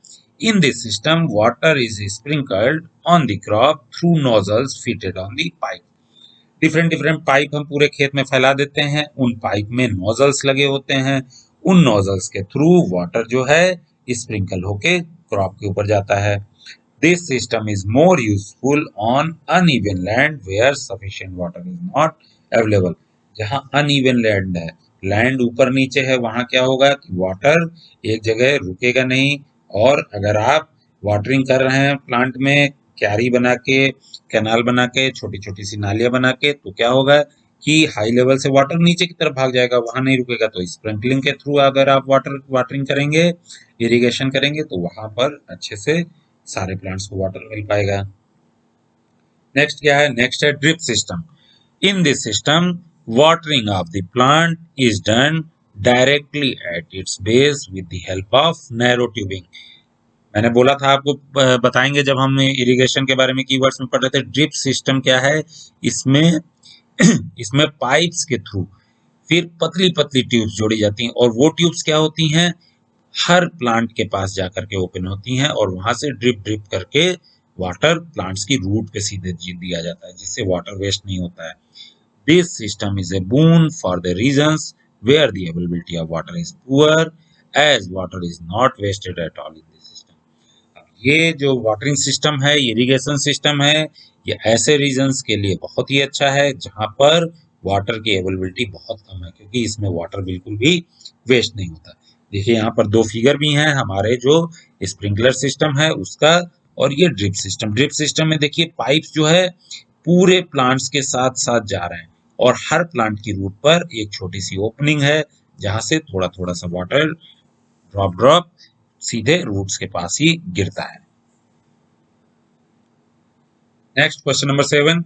इन this system water is sprinkled on the crop through nozzles fitted on the pipe. Different different pipe हम पूरे खेत में फैला देते हैं, उन पाइप में नोजल्स लगे होते हैं, उन नोजल्स के थ्रू वाटर जो है स्प्रिंकल होके क्रॉप के ऊपर जाता है। This system is more useful on uneven land where sufficient water is not available. जहां अनइवन लैंड है, लैंड ऊपर नीचे है, वहां क्या होगा कि वाटर एक जगह रुकेगा नहीं, और अगर आप वाटरिंग कर रहे हैं प्लांट में, क्यारी बना के, कैनाल बना के, छोटी छोटी सी नालियां बना के, तो क्या होगा कि हाई लेवल से वाटर नीचे की तरफ भाग जाएगा, वहां नहीं रुकेगा। तो स्प्रिंकलिंग के थ्रू अगर आप वाटरिंग करेंगे, इरिगेशन करेंगे, तो वहां पर अच्छे से सारे प्लांट्स को वाटर मिल पाएगा। नेक्स्ट क्या है? नेक्स्ट है drip system. In this system watering of the plant is done directly at its base with the help of narrow tubing. मैंने बोला था आपको बताएंगे जब हम इरिगेशन के बारे में कीवर्ड्स में पढ़ रहे थे। ड्रिप सिस्टम क्या है? इसमें इसमें पाइप्स के थ्रू फिर पतली पतली ट्यूब्स जोड़ी जाती हैं, और वो ट्यूब्स क्या होती हैं? हर प्लांट के पास जाकर के ओपन होती हैं, और वहां से ड्रिप ड्रिप करके वाटर प्लांट्स की रूट पे सीधे दिया जाता है, जिससे वाटर वेस्ट नहीं होता है। This system is a boon for the regions where the availability of water is poor, as water is not wasted at all in this system. अब ये जो वाटरिंग सिस्टम है, इरिगेशन सिस्टम है, ये ऐसे रीजन्स के लिए बहुत ही अच्छा है जहां पर वाटर की अवेलेबिलिटी बहुत कम है, क्योंकि इसमें वाटर बिल्कुल भी वेस्ट नहीं होता। देखिए यहाँ पर दो फिगर भी हैं हमारे जो स्प्रिंकलर सिस्टम है उसका, और ये ड्रिप सिस्टम। ड्रिप सिस्टम में देखिए पाइप्स जो है पूरे प्लांट्स के साथ साथ जा रहे हैं, और हर प्लांट की रूट पर एक छोटी सी ओपनिंग है जहां से थोड़ा थोड़ा सा वाटर ड्रॉप ड्रॉप सीधे रूट्स के पास ही गिरता है। Next question number 7,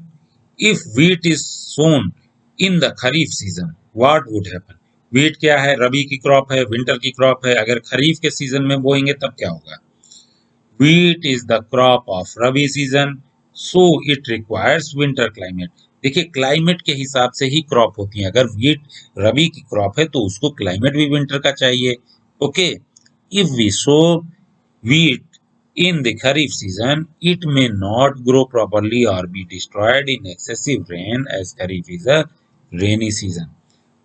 if wheat is sown in the kharif season what would happen. Wheat क्या है? रबी की क्रॉप है, विंटर की क्रॉप है। अगर खरीफ के सीजन में बोएंगे तब क्या होगा? Wheat is the crop of rabi season, so it requires winter climate. देखिए क्लाइमेट के हिसाब से ही क्रॉप होती है। अगर व्हीट रबी की क्रॉप है तो उसको क्लाइमेट भी विंटर का चाहिए। Okay, if we sow wheat in the Kharif season, it may not grow properly or be destroyed in excessive rain as Kharif is a rainy season.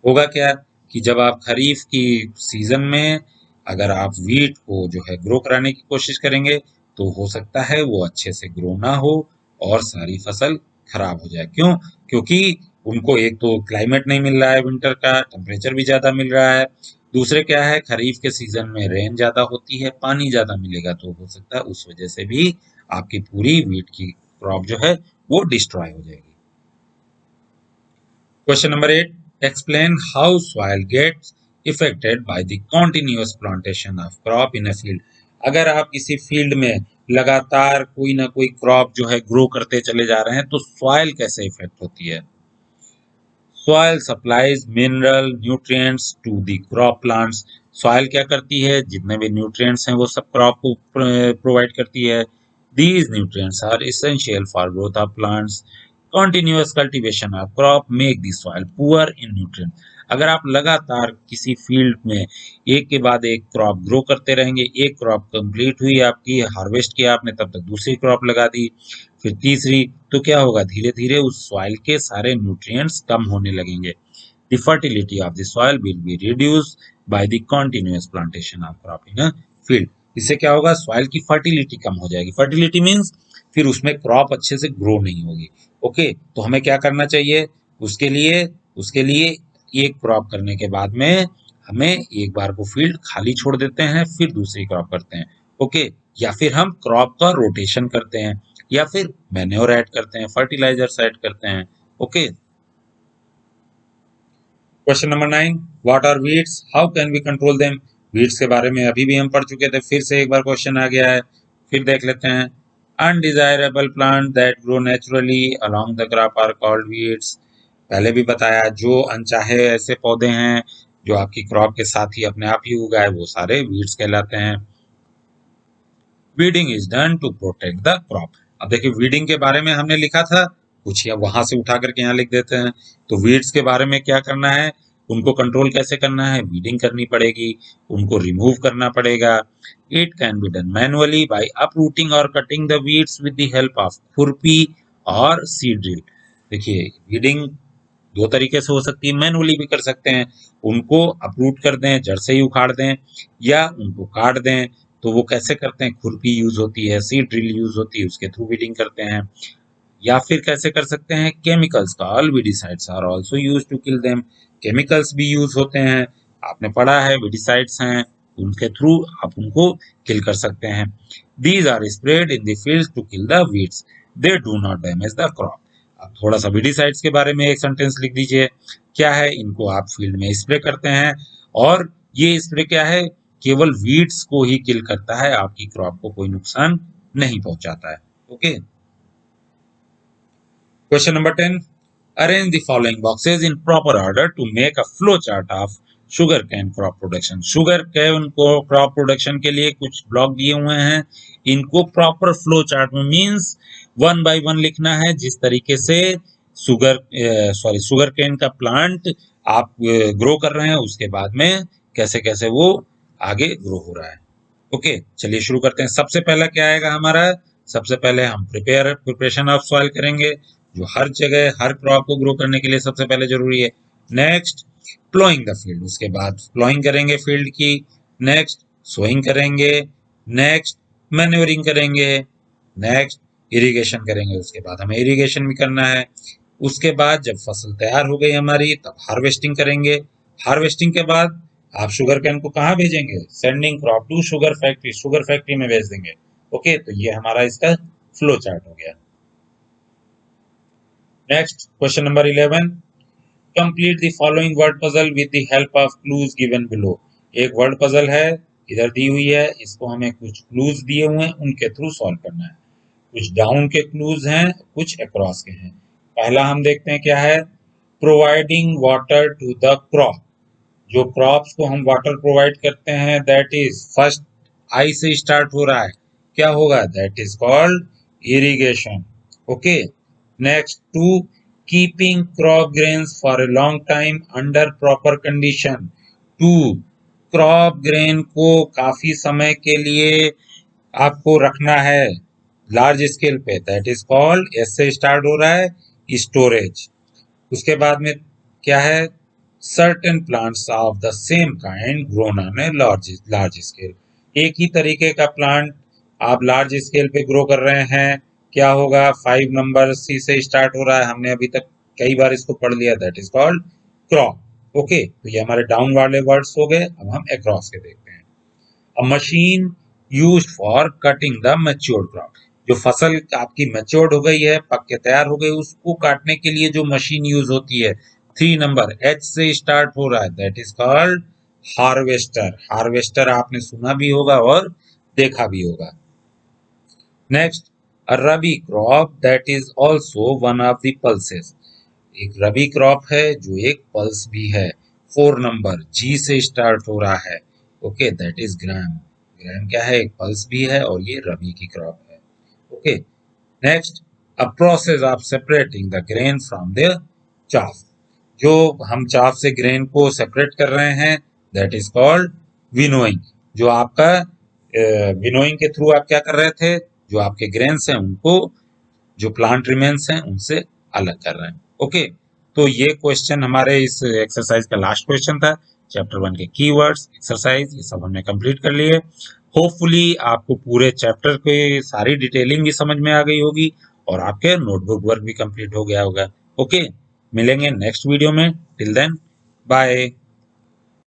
होगा क्या कि जब आप खरीफ की सीजन में अगर आप व्हीट को जो है ग्रो कराने की कोशिश करेंगे, तो हो सकता है वो अच्छे से ग्रो ना हो और सारी फसल खराब हो जाए। क्यों? क्योंकि उनको एक तो क्लाइमेट नहीं मिल रहा है, विंटर का टेम्परेचर भी ज्यादा मिल रहा है, दूसरे क्या है खरीफ के सीजन में रेन ज्यादा होती है, पानी ज्यादा मिलेगा, तो हो सकता है उस वजह से भी आपकी पूरी व्हीट की क्रॉप जो है वो डिस्ट्रॉय हो जाएगी। Question number 8, explain how soil gets affected by the continuous plantation of crop in a field। अगर आप किसी फील्ड में लगातार कोई ना कोई क्रॉप जो है ग्रो करते चले जा रहे हैं, तो सॉइल कैसे इफेक्ट होती है? Soil supplies mineral nutrients to the crop plants. Soil क्या करती है? जितने भी न्यूट्रिएंट्स हैं वो सब क्रॉप को प्रोवाइड करती है। These nutrients are essential for growth of plants. Continuous cultivation of crop make the soil poor in nutrient. अगर आप लगातार किसी फील्ड में एक के बाद एक क्रॉप ग्रो करते रहेंगे, एक क्रॉप कंप्लीट हुई आपकी, हार्वेस्ट किया आपने, तब तक दूसरी क्रॉप लगा दी, फिर तीसरी, तो क्या होगा, धीरे धीरे उस सॉइल के सारे न्यूट्रिएंट्स कम होने लगेंगे. The fertility of the soil will be reduced by the continuous plantation of crop in a field. इससे क्या होगा, सॉइल की फर्टिलिटी कम हो जाएगी. फर्टिलिटी मीन्स फिर उसमें क्रॉप अच्छे से ग्रो नहीं होगी. ओके, तो हमें क्या करना चाहिए, उसके लिए एक क्रॉप करने के बाद में हमें एक बार को फील्ड खाली छोड़ देते हैं, फिर दूसरी क्रॉप करते हैं. ओके, या फिर हम क्रॉप का रोटेशन करते हैं, या फिर मैन्योर ऐड करते हैं, फर्टिलाइजर्स ऐड करते हैं. Okay. Question number 9, what are weeds, how can we control them. Weeds के बारे में अभी भी हम पढ़ चुके थे, फिर से एक बार क्वेश्चन आ गया है, फिर देख लेते हैं. Undesirable plant that grow naturally along the crop are called weeds. पहले भी बताया, जो अनचाहे ऐसे पौधे हैं जो आपकी क्रॉप के साथ ही अपने आप ही उगाए, वो सारे वीड्स कहलाते हैं. Weeding is done to protect the crop. अब देखिए, वीडिंग के बारे में हमने लिखा था कुछ, या वहां से उठा करके यहाँ लिख देते हैं. तो वीड्स के बारे में क्या करना है, उनको कंट्रोल कैसे करना है, वीडिंग करनी पड़ेगी, उनको रिमूव करना पड़ेगा. It can be done manually by uprooting or cutting the weeds with the help of khurpi और सीड ड्रिल. देखिए, वीडिंग दो तरीके से हो सकती है, मैनुअली भी कर सकते हैं, उनको अपरूट कर दें, जड़ से ही उखाड़ दें, या उनको काट दें. तो वो कैसे करते हैं, खुरपी यूज होती है, सीड ड्रिल यूज होती है, उसके थ्रू वीडिंग करते हैं. या फिर कैसे कर सकते हैं, केमिकल्स का, all weedicides are also used to kill them. Chemicals भी यूज होते हैं, आपने पढ़ा है, वीडिसाइड्स हैं, उनके थ्रू आप उनको किल कर सकते हैं. These are spread in the fields to kill the weeds, they do not damage the crop. अब थोड़ा सा वीडिसाइड्स के बारे में एक सेंटेंस लिख दीजिए. क्या है, इनको आप फील्ड में स्प्रे करते हैं, और ये स्प्रे क्या है, केवल वीड्स को ही किल करता है, आपकी क्रॉप को कोई नुकसान नहीं पहुंचाता है. Okay. Question number 10. Arrange the following boxes in proper order to make a flow chart of sugarcane crop production. Sugarcane को crop production के लिए कुछ ब्लॉक दिए हुए हैं, इनको प्रॉपर फ्लो चार्ट में मीन्स 1 by 1 लिखना है, जिस तरीके से सुगरकेन का प्लांट आप ग्रो कर रहे हैं, उसके बाद में कैसे कैसे वो आगे ग्रो हो रहा है. ओके, चलिए शुरू करते हैं. सबसे पहला क्या आएगा हमारा, सबसे पहले हम प्रिपरेशन ऑफ सॉइल करेंगे, जो हर जगह हर क्रॉप को ग्रो करने के लिए सबसे पहले जरूरी है. नेक्स्ट, प्लोइंग द फील्ड, उसके बाद प्लोइंग करेंगे फील्ड की. नेक्स्ट, सोइंग करेंगे. नेक्स्ट, मैन्योरिंग करेंगे. नेक्स्ट, इरिगेशन करेंगे, उसके बाद हमें इरिगेशन भी करना है. उसके बाद जब फसल तैयार हो गई हमारी, तब हार्वेस्टिंग करेंगे. हार्वेस्टिंग के बाद आप शुगर कैन को कहाँ भेजेंगे, sending crop to sugar factory में भेज देंगे. ओके, तो ये हमारा इसका फ्लो चार्ट हो गया. Next, question number 11. Complete the following word puzzle with the help of clues given below. एक वर्ड पजल है, इधर दी हुई है, इसको हमें कुछ क्लूज दिए हुए हैं, उनके थ्रू सॉल्व करना है. कुछ डाउन के क्लूज हैं, कुछ अक्रॉस के हैं. पहला हम देखते हैं क्या है, providing water to the crop. जो क्रॉप्स को हम वाटर प्रोवाइड करते हैं, दैट इज, फर्स्ट आई से स्टार्ट हो रहा है, क्या होगा, that is called irrigation. Okay. Next, two keeping crop grains for a long time under proper condition. Two, crop grain को काफी समय के लिए आपको रखना है लार्ज स्केल पे, दैट इज कॉल्ड, एस से स्टार्ट हो रहा है, स्टोरेज. उसके बाद में क्या है, certain plants of the same kind grown on a large scale. एक ही तरीके का प्लांट आप लार्ज स्केल पे ग्रो कर रहे हैं, क्या होगा, 5 नंबर सी से स्टार्ट हो रहा है, हमने अभी तक कई बार इसको पढ़ लिया, that is called crop. Okay, तो ये हमारे डाउन वाले वर्ड्स हो गए. अब हम अक्रॉस के देखते हैं. अ machine used for cutting the matured crop. जो फसल आपकी मैच्योर्ड हो गई है, पक के तैयार हो गई, उसको काटने के लिए जो मशीन यूज होती है, 3 नंबर एच से स्टार्ट हो रहा है, that is called harvester. Harvester आपने सुना भी होगा और देखा भी होगा. Next, a rabi crop that is also one of the pulses. एक रबी क्रॉप है जो एक पल्स भी है, 4 नंबर जी से स्टार्ट हो रहा है. Okay, that is gram. ग्राम क्या है, एक पल्स भी है और ये रबी की क्रॉप है. Okay. Next, a process of separating the grain from the chaff. जो हम चाफ से ग्रेन को सेपरेट कर रहे हैं दैट इज कॉल्ड विनोइंग। जो आपका विनोइंग के थ्रू आप क्या कर रहे थे, जो आपके ग्रेन्स हैं उनको जो प्लांट रिमेन्स हैं उनसे अलग कर रहे हैं। ओके, तो ये क्वेश्चन हमारे इस एक्सरसाइज का लास्ट क्वेश्चन था। चैप्टर 1 के कीवर्ड्स, एक्सरसाइज ये सब हमने कंप्लीट कर लिए। होपफुली आपको पूरे चैप्टर के सारी डिटेलिंग भी समझ में आ गई होगी और आपके नोटबुक वर्क भी कंप्लीट हो गया होगा। ओके, मिलेंगे नेक्स्ट वीडियो में। Till then bye.